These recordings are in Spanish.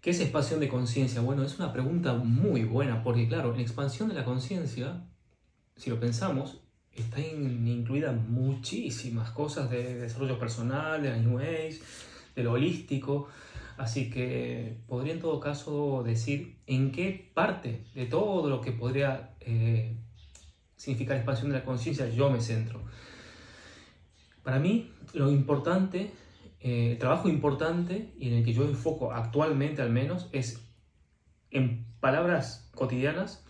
¿Qué es expansión de conciencia? Bueno, es una pregunta muy buena, porque claro, en expansión de la conciencia, si lo pensamos, está incluida muchísimas cosas de desarrollo personal, de la New Age, de lo holístico. Así que podría en todo caso decir en qué parte de todo lo que podría significar expansión de la conciencia yo me centro. Para mí, lo importante, el trabajo importante y en el que yo enfoco actualmente al menos es, en palabras cotidianas,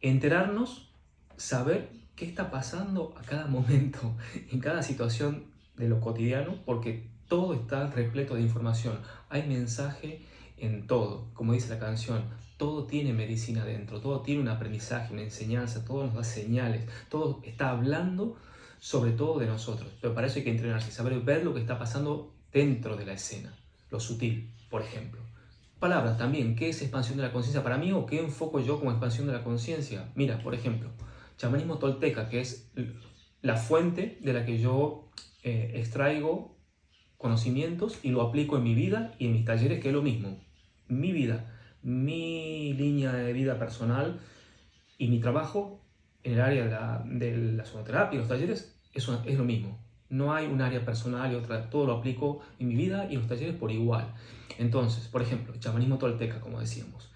enterarnos, saber qué está pasando a cada momento, en cada situación de lo cotidiano, porque todo está repleto de información. Hay mensaje en todo, como dice la canción, todo tiene medicina dentro, todo tiene un aprendizaje, una enseñanza, todo nos da señales, todo está hablando sobre todo de nosotros. Pero para eso hay que entrenarse, saber ver lo que está pasando dentro de la escena, lo sutil, por ejemplo. Palabras también, ¿qué es expansión de la conciencia para mí o qué enfoco yo como expansión de la conciencia? Mira, por ejemplo, chamanismo tolteca, que es la fuente de la que yo extraigo conocimientos y lo aplico en mi vida y en mis talleres, que es lo mismo. Mi vida, mi línea de vida personal y mi trabajo en el área de la sonoterapia y los talleres es lo mismo. No hay un área personal y otra, todo lo aplico en mi vida y en los talleres por igual. Entonces, por ejemplo, el chamanismo tolteca, como decíamos,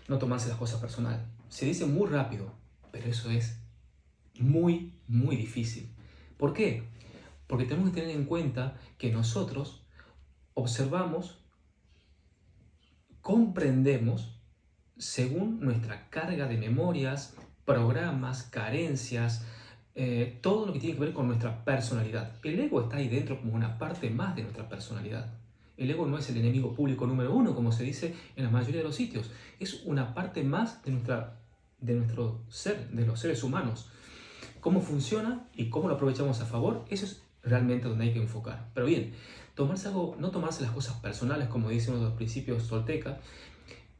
no tomarse las cosas personal. Se dice muy rápido, pero eso es muy, muy difícil. ¿Por qué? Porque tenemos que tener en cuenta que nosotros observamos, comprendemos según nuestra carga de memorias, programas, carencias, todo lo que tiene que ver con nuestra personalidad. El ego está ahí dentro como una parte más de nuestra personalidad. El ego no es el enemigo público número uno, como se dice en la mayoría de los sitios. Es una parte más de nuestro ser, de los seres humanos. Cómo funciona y cómo lo aprovechamos a favor, eso es realmente donde hay que enfocar. Pero bien, no tomarse las cosas personales, como dicen uno de los principios toltecas.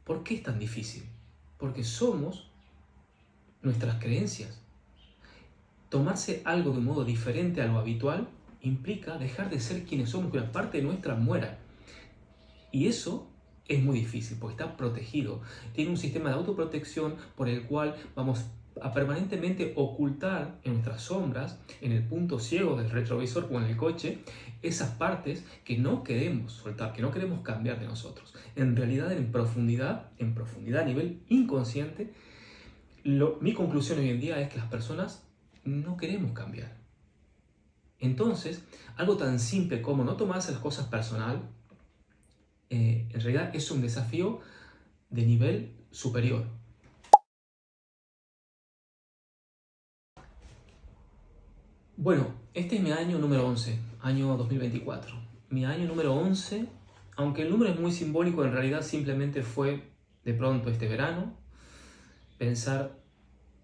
¿Por qué es tan difícil? Porque somos nuestras creencias. Tomarse algo de un modo diferente a lo habitual implica dejar de ser quienes somos, que una parte de nuestra muera. Y eso es muy difícil porque está protegido. Tiene un sistema de autoprotección por el cual vamos a permanentemente ocultar en nuestras sombras, en el punto ciego del retrovisor o en el coche, esas partes que no queremos soltar, que no queremos cambiar de nosotros. En realidad, en profundidad a nivel inconsciente, mi conclusión hoy en día es que las personas no queremos cambiar. Entonces, algo tan simple como no tomarse las cosas personal, en realidad es un desafío de nivel superior. Bueno, este es mi año número 11, año 2024. Mi año número 11, aunque el número es muy simbólico, en realidad simplemente fue de pronto este verano pensar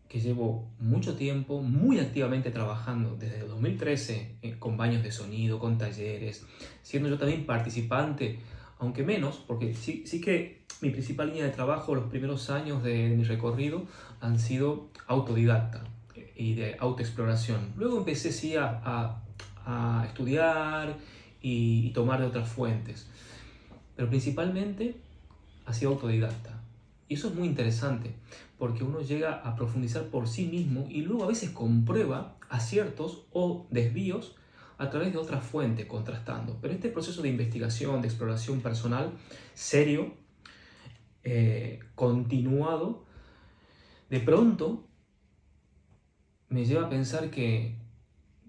que llevo mucho tiempo muy activamente trabajando desde el 2013 con baños de sonido, con talleres, siendo yo también participante, aunque menos, porque sí que mi principal línea de trabajo los primeros años de mi recorrido han sido autodidacta y de autoexploración. Luego empecé sí a estudiar y tomar de otras fuentes, pero principalmente ha sido autodidacta. Y eso es muy interesante, porque uno llega a profundizar por sí mismo y luego a veces comprueba aciertos o desvíos a través de otras fuentes, contrastando. Pero este proceso de investigación, de exploración personal, serio, continuado, de pronto me lleva a pensar que,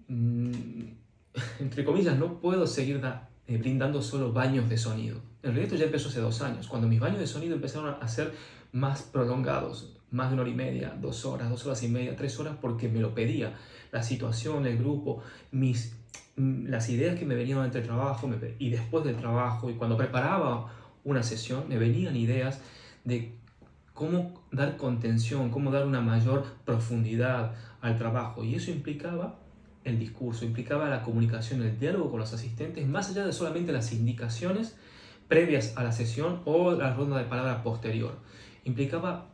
entre comillas, no puedo seguir brindando solo baños de sonido. En realidad esto ya empezó hace 2 años, cuando mis baños de sonido empezaron a ser más prolongados, más de 1 hora y media, 2 horas, 2 horas y media, 3 horas, porque me lo pedía la situación, el grupo, las ideas que me venían entre el trabajo y después del trabajo, y cuando preparaba una sesión me venían ideas de cómo dar contención, cómo dar una mayor profundidad al trabajo, y eso implicaba el discurso, implicaba la comunicación, el diálogo con los asistentes, más allá de solamente las indicaciones previas a la sesión o la ronda de palabras posterior. Implicaba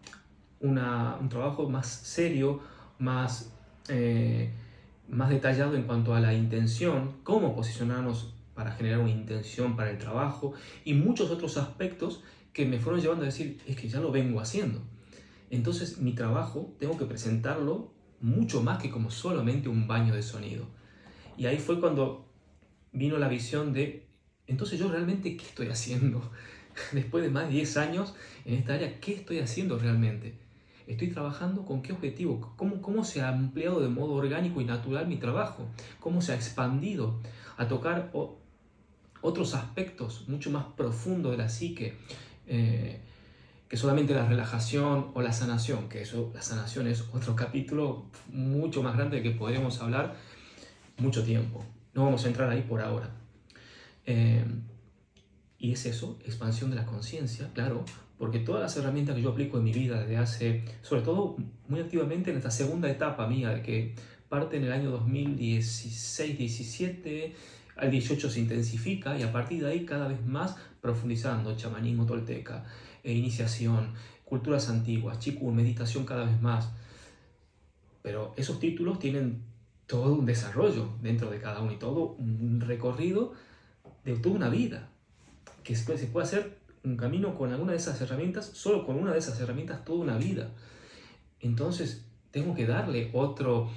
un trabajo más serio, más detallado en cuanto a la intención, cómo posicionarnos para generar una intención para el trabajo y muchos otros aspectos que me fueron llevando a decir, es que ya lo vengo haciendo. Entonces mi trabajo tengo que presentarlo mucho más que como solamente un baño de sonido. Y ahí fue cuando vino la visión de, entonces yo realmente, ¿qué estoy haciendo? Después de más de 10 años en esta área, ¿qué estoy haciendo realmente? ¿Estoy trabajando con qué objetivo? ¿Cómo se ha ampliado de modo orgánico y natural mi trabajo? ¿Cómo se ha expandido a tocar otros aspectos mucho más profundos de la psique? Que solamente la relajación o la sanación, que eso, la sanación es otro capítulo mucho más grande del que podríamos hablar mucho tiempo. No vamos a entrar ahí por ahora. Y es eso, expansión de la conciencia, claro, porque todas las herramientas que yo aplico en mi vida desde hace, sobre todo muy activamente en esta segunda etapa mía, de que parte en el año 2016-17, al 18 se intensifica y a partir de ahí cada vez más profundizando, chamanismo tolteca, iniciación, culturas antiguas, Qigong, meditación cada vez más. Pero esos títulos tienen todo un desarrollo dentro de cada uno y todo un recorrido de toda una vida, que se puede hacer un camino con alguna de esas herramientas, solo con una de esas herramientas toda una vida. Entonces tengo que darle otro...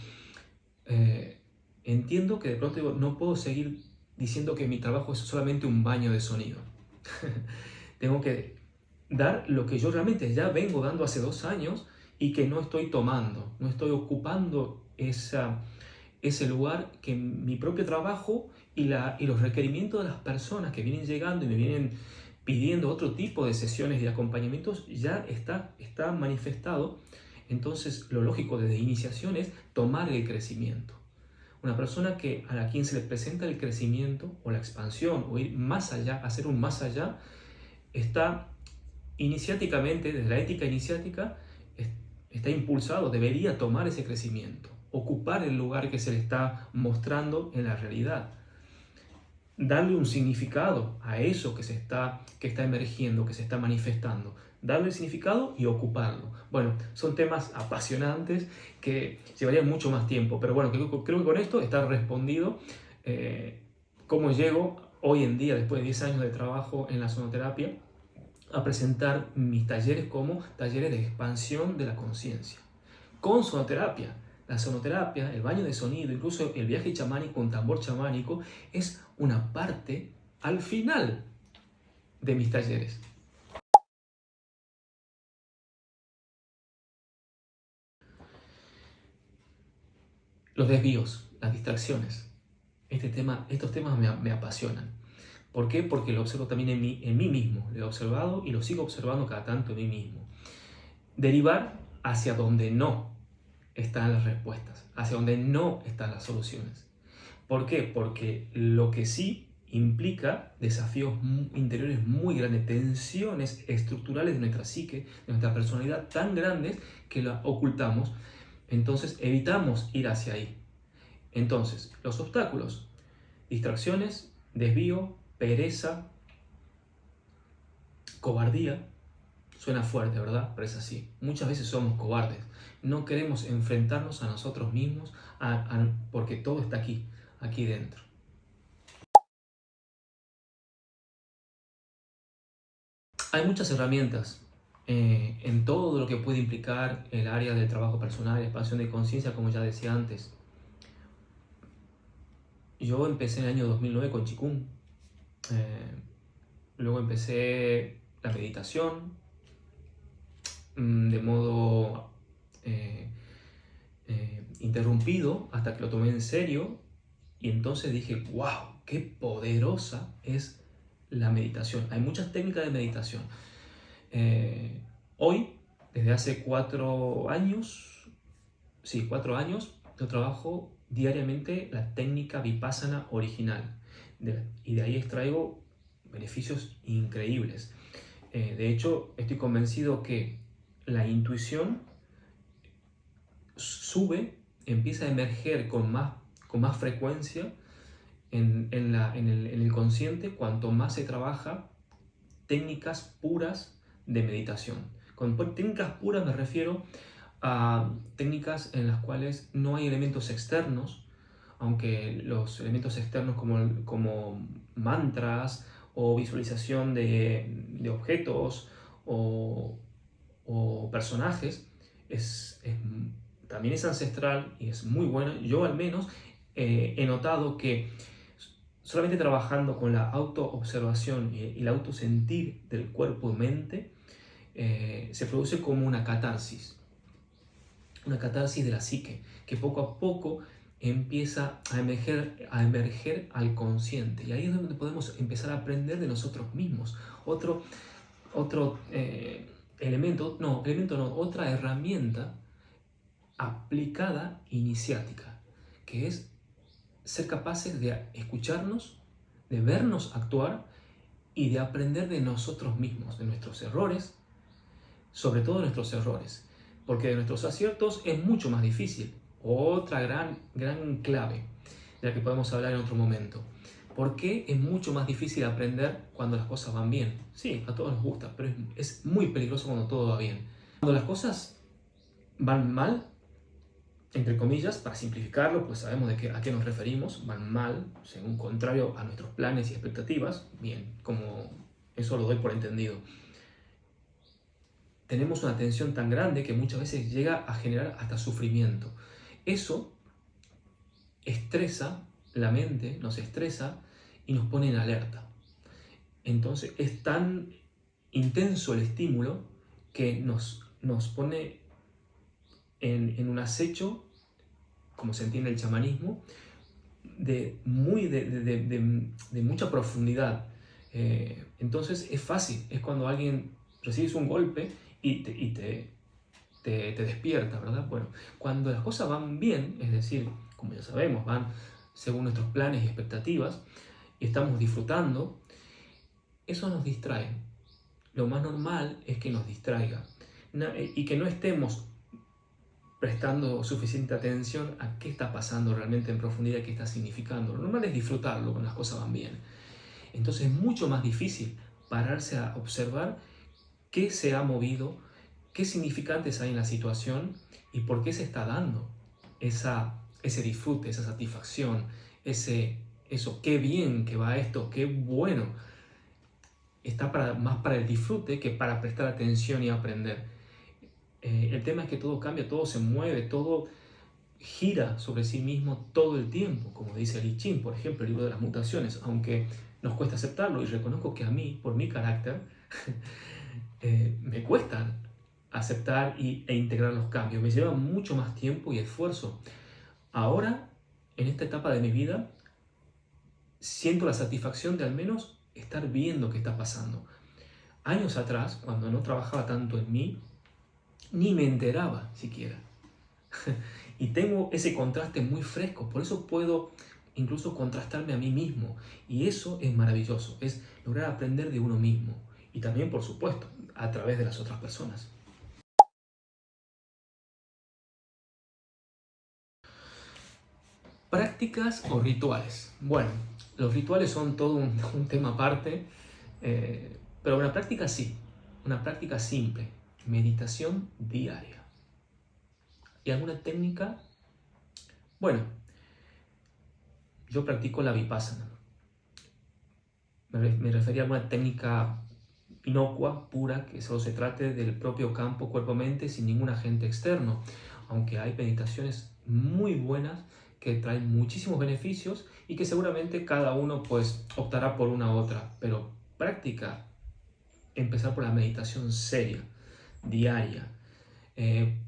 entiendo que de pronto digo, no puedo seguir diciendo que mi trabajo es solamente un baño de sonido. Tengo que dar lo que yo realmente ya vengo dando hace 2 años y que no estoy tomando, no estoy ocupando ese lugar que mi propio trabajo y los requerimientos de las personas que vienen llegando y me vienen pidiendo otro tipo de sesiones y acompañamientos ya está manifestado. Entonces lo lógico desde iniciación es tomar el crecimiento. Una persona a quien se le presenta el crecimiento o la expansión o ir más allá, hacer un más allá, está iniciáticamente, desde la ética iniciática, está impulsado, debería tomar ese crecimiento, ocupar el lugar que se le está mostrando en la realidad, darle un significado a eso que está emergiendo, que se está manifestando, darle el significado y ocuparlo. Bueno, son temas apasionantes que llevarían mucho más tiempo, pero bueno, creo que con esto está respondido cómo llego hoy en día, después de 10 años de trabajo en la sonoterapia, a presentar mis talleres como talleres de expansión de la conciencia. Con sonoterapia. La sonoterapia, el baño de sonido, incluso el viaje chamánico con tambor chamánico, es una parte al final de mis talleres. Los desvíos, las distracciones. Estos temas me apasionan. ¿Por qué? Porque lo observo también en mí mismo. Lo he observado y lo sigo observando cada tanto en mí mismo. Derivar hacia donde no están las respuestas, hacia donde no están las soluciones. ¿Por qué? Porque lo que sí implica desafíos interiores muy grandes, tensiones estructurales de nuestra psique, de nuestra personalidad tan grandes que la ocultamos. Entonces evitamos ir hacia ahí. Entonces, los obstáculos, distracciones, desvío, pereza, cobardía. Suena fuerte, ¿verdad? Pero es así. Muchas veces somos cobardes. No queremos enfrentarnos a nosotros mismos porque todo está aquí dentro. Hay muchas herramientas en todo lo que puede implicar el área del trabajo personal, expansión de conciencia, como ya decía antes. Yo empecé en el año 2009 con Qigong. Luego empecé la meditación de modo interrumpido hasta que lo tomé en serio y entonces dije, wow, qué poderosa es la meditación. Hay muchas técnicas de meditación. Hoy, desde hace 4 años, yo trabajo diariamente la técnica Vipassana original y de ahí extraigo beneficios increíbles. De hecho, estoy convencido que la intuición empieza a emerger con más frecuencia en el consciente cuanto más se trabaja técnicas puras de meditación. Con técnicas puras me refiero a técnicas en las cuales no hay elementos externos, aunque los elementos externos como mantras o visualización de objetos o personajes también es ancestral y es muy bueno. Yo al menos he notado que solamente trabajando con la autoobservación y el autosentir del cuerpo y mente se produce como una catarsis de la psique, que poco a poco empieza a emerger al consciente. Y ahí es donde podemos empezar a aprender de nosotros mismos. Otro otra herramienta aplicada iniciática, que es ser capaces de escucharnos, de vernos actuar y de aprender de nosotros mismos, de nuestros errores, sobre todo de nuestros errores, porque de nuestros aciertos es mucho más difícil. Otra gran clave de la que podemos hablar en otro momento. ¿Por qué es mucho más difícil aprender cuando las cosas van bien? Sí, a todos nos gusta, pero es muy peligroso cuando todo va bien. Cuando las cosas van mal, entre comillas, para simplificarlo, pues sabemos a qué nos referimos, van mal, según contrario a nuestros planes y expectativas, bien, como eso lo doy por entendido. Tenemos una tensión tan grande que muchas veces llega a generar hasta sufrimiento. Eso estresa la mente, nos estresa y nos pone en alerta. Entonces es tan intenso el estímulo que nos pone en un acecho, como se entiende el chamanismo, de mucha profundidad. Entonces es fácil, es cuando alguien recibes un golpe y te despierta, ¿verdad? Bueno, cuando las cosas van bien, es decir, como ya sabemos, van según nuestros planes y expectativas, y estamos disfrutando, eso nos distrae. Lo más normal es que nos distraiga y que no estemos prestando suficiente atención a qué está pasando realmente en profundidad, qué está significando. Lo normal es disfrutarlo cuando las cosas van bien. Entonces es mucho más difícil pararse a observar qué se ha movido, qué significantes hay en la situación y por qué se está dando ese disfrute, esa satisfacción, eso, qué bien que va esto, qué bueno. Está más para el disfrute que para prestar atención y aprender. El tema es que todo cambia, todo se mueve, todo gira sobre sí mismo todo el tiempo, como dice el I Ching, por ejemplo, el libro de las mutaciones, aunque nos cuesta aceptarlo y reconozco que a mí, por mi carácter, me cuesta aceptar e integrar los cambios, me lleva mucho más tiempo y esfuerzo. Ahora, en esta etapa de mi vida, siento la satisfacción de al menos estar viendo qué está pasando. Años atrás, cuando no trabajaba tanto en mí, ni me enteraba siquiera. Y tengo ese contraste muy fresco, por eso puedo incluso contrastarme a mí mismo. Y eso es maravilloso, es lograr aprender de uno mismo. Y también, por supuesto, a través de las otras personas. Prácticas o rituales. Bueno, los rituales son todo un tema aparte, pero una práctica sí, una práctica simple, meditación diaria. ¿Y alguna técnica? Bueno, yo practico la vipassana. Me refería a una técnica inocua, pura, que solo se trate del propio campo cuerpo-mente sin ningún agente externo, aunque hay meditaciones muy buenas que traen muchísimos beneficios y que seguramente cada uno pues optará por una u otra, pero práctica, empezar por la meditación seria, diaria.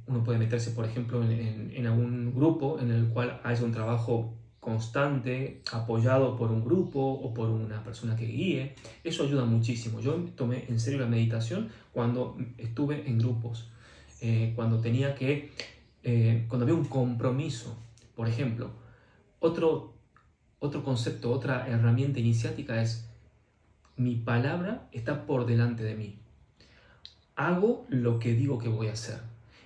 Uno puede meterse, por ejemplo, en algún grupo en el cual haya un trabajo constante, apoyado por un grupo o por una persona que guíe. Eso ayuda muchísimo. Yo tomé en serio la meditación cuando estuve en grupos, cuando cuando había un compromiso. Por ejemplo, otro concepto, otra herramienta iniciática es: mi palabra está por delante de mí. Hago lo que digo que voy a hacer.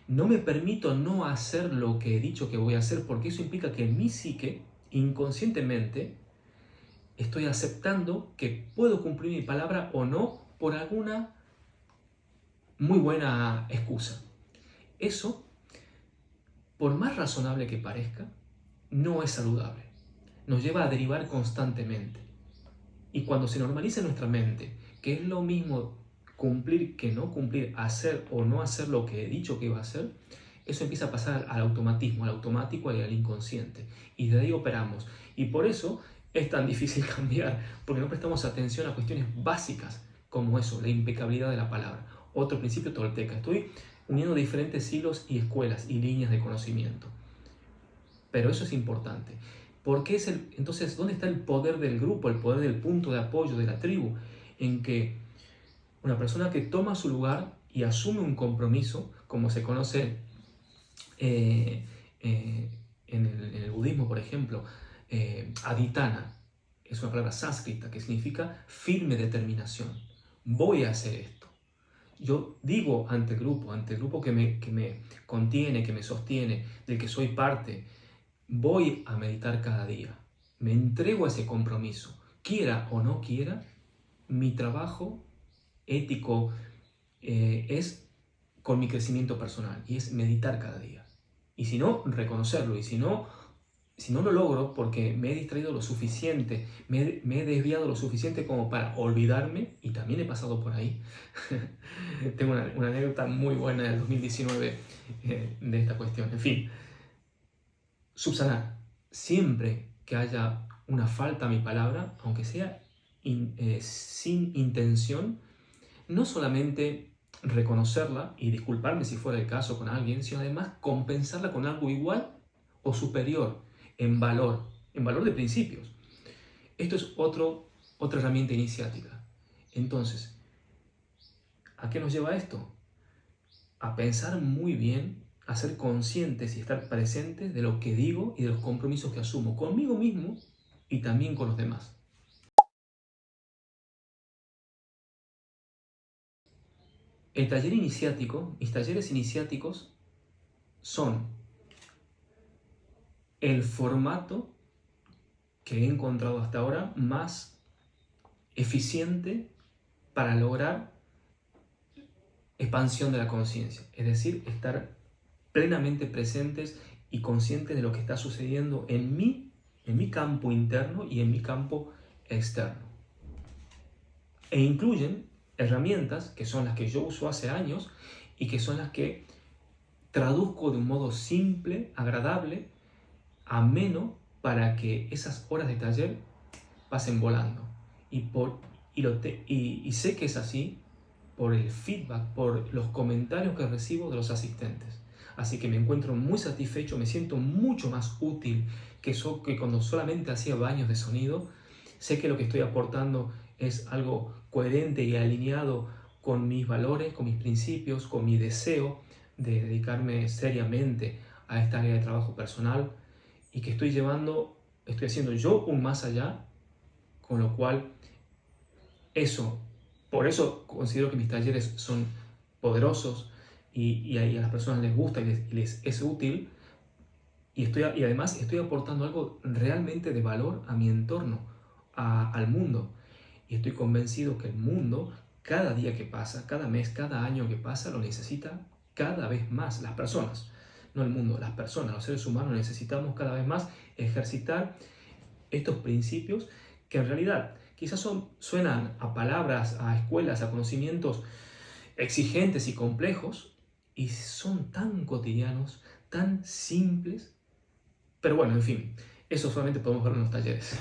No me permito no hacer lo que he dicho que voy a hacer, porque eso implica que en mi psique, inconscientemente, estoy aceptando que puedo cumplir mi palabra o no por alguna muy buena excusa. Eso, por más razonable que parezca, no es saludable. Nos lleva a derivar constantemente. Y cuando se normaliza en nuestra mente, que es lo mismo cumplir que no cumplir, hacer o no hacer lo que he dicho que iba a hacer, eso empieza a pasar al automatismo, al automático y al inconsciente. Y de ahí operamos. Y por eso es tan difícil cambiar, porque no prestamos atención a cuestiones básicas como eso, la impecabilidad de la palabra. Otro principio tolteca. Estoy uniendo diferentes hilos y escuelas y líneas de conocimiento. Pero eso es importante. Porque entonces, ¿dónde está el poder del grupo, el poder del punto de apoyo de la tribu? En que una persona que toma su lugar y asume un compromiso, como se conoce en el budismo, por ejemplo, aditana, es una palabra sánscrita que significa firme determinación. Voy a hacer esto. Yo digo ante el grupo que me contiene, que me sostiene, del que soy parte, voy a meditar cada día. Me entrego a ese compromiso. Quiera o no quiera, mi trabajo ético es con mi crecimiento personal y es meditar cada día. Y si no, reconocerlo. Y si no lo logro porque me he distraído lo suficiente, me he desviado lo suficiente como para olvidarme, y también he pasado por ahí. Tengo una anécdota muy buena del 2019 de esta cuestión. En fin, subsanar. Siempre que haya una falta a mi palabra, aunque sea sin intención, no solamente reconocerla y disculparme si fuera el caso con alguien, sino además compensarla con algo igual o superior en valor de principios. Esto es otra herramienta iniciática. Entonces, ¿a qué nos lleva esto? A pensar muy bien, a ser conscientes y estar presentes de lo que digo y de los compromisos que asumo conmigo mismo y también con los demás. El taller iniciático, mis talleres iniciáticos son el formato que he encontrado hasta ahora más eficiente para lograr expansión de la conciencia, es decir, estar plenamente presentes y conscientes de lo que está sucediendo en mi campo interno y en mi campo externo. E incluyen herramientas que son las que yo uso hace años y que son las que traduzco de un modo simple, agradable, ameno, para que esas horas de taller pasen volando. Y sé que es así por el feedback, por los comentarios que recibo de los asistentes. Así que me encuentro muy satisfecho, me siento mucho más útil que cuando solamente hacía baños de sonido. Sé que lo que estoy aportando es algo coherente y alineado con mis valores, con mis principios, con mi deseo de dedicarme seriamente a esta área de trabajo personal, y que estoy haciendo yo un más allá, con lo cual por eso considero que mis talleres son poderosos y a las personas les gusta y les es útil, y además estoy aportando algo realmente de valor a mi entorno, al mundo. Y estoy convencido que el mundo, cada día que pasa, cada mes, cada año que pasa, lo necesita cada vez más. Las personas, no el mundo, las personas, los seres humanos necesitamos cada vez más ejercitar estos principios que en realidad quizás suenan a palabras, a escuelas, a conocimientos exigentes y complejos, y son tan cotidianos, tan simples. Pero bueno, en fin, eso solamente podemos verlo en los talleres.